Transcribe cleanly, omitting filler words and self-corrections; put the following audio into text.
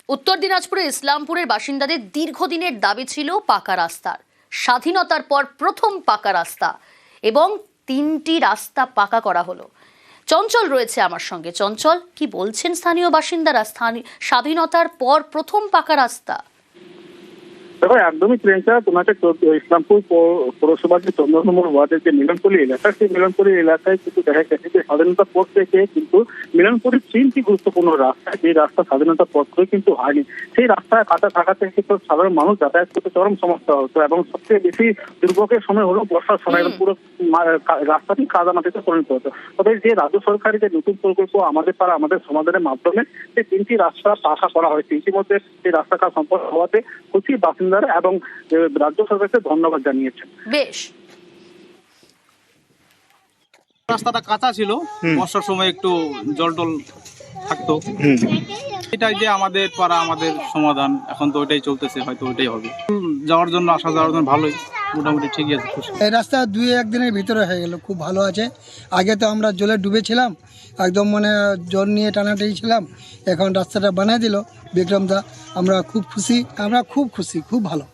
উত্তর দিনাজপুরের ইসলামপুরের বাসিন্দাদের দীর্ঘদিনের দাবি ছিল পাকা রাস্তার। স্বাধীনতার পর প্রথম পাকা রাস্তা এবং 3টি রাস্তা পাকা করা হলো। চঞ্চল রয়েছে আমার সঙ্গে। চঞ্চল, কি বলছেন স্থানীয় বাসিন্দারা? স্বাধীনতার পর প্রথম পাকা রাস্তা। দেখো, একদমই প্রিয়াঙ্কা, তোমাকে ইসলামপুর পৌরসভার যে 14 নম্বর ওয়ার্ডের যে মিলনপল্লী এলাকা, সেই মিলনপল্লী এলাকায় কিন্তু দেখা গেছে যে স্বাধীনতার পর থেকে কিন্তু মিলনপুরের 3টি গুরুত্বপূর্ণ রাস্তা, যে রাস্তা স্বাধীনতার পর থেকে কিন্তু হয়নি, সেই রাস্তায় কাটা থাকাতে কিন্তু সাধারণ মানুষ যাতায়াত করতে চরম সমস্যা হতো। এবং সবচেয়ে বেশি দুর্ভোগের সময় হলো বর্ষার সময়, পুরো রাস্তাটি কাদা মাটিতে পরিণত হতো। তবে যে রাজ্য সরকারের যে নতুন প্রকল্প আমাদের পাড়া আমাদের সমাধানের মাধ্যমে যে 3টি রাস্তা পাকা করা হয়েছে, ইতিমধ্যে সেই রাস্তা কাজ সম্পন্ন হওয়াতে খুশি বাসিন্দারা এবং রাজ্য সরকারকে ধন্যবাদ জানিয়েছেন। বেশ, রাস্তাটা কাঁচা ছিল, বর্ষার সময় একটু জল টল থাকতো। এটাই যে আমাদের পাড়া আমাদের সমাধান, এখন তো ওইটাই চলতেছে, হয়তো ওইটাই হবে। যাওয়ার জন্য আসা যাওয়ার জন্য ভালোই, মোটামুটি ঠিকই আছে। এই রাস্তা 2-1 দিনের ভিতরে হয়ে গেল, খুব ভালো আছে। আগে তো আমরা জলে ডুবেছিলাম, একদম মানে জল নিয়ে টানাটানি ছিলাম। এখন রাস্তাটা বানিয়ে দিল বিক্রম দা, আমরা খুব খুশি, খুব ভালো।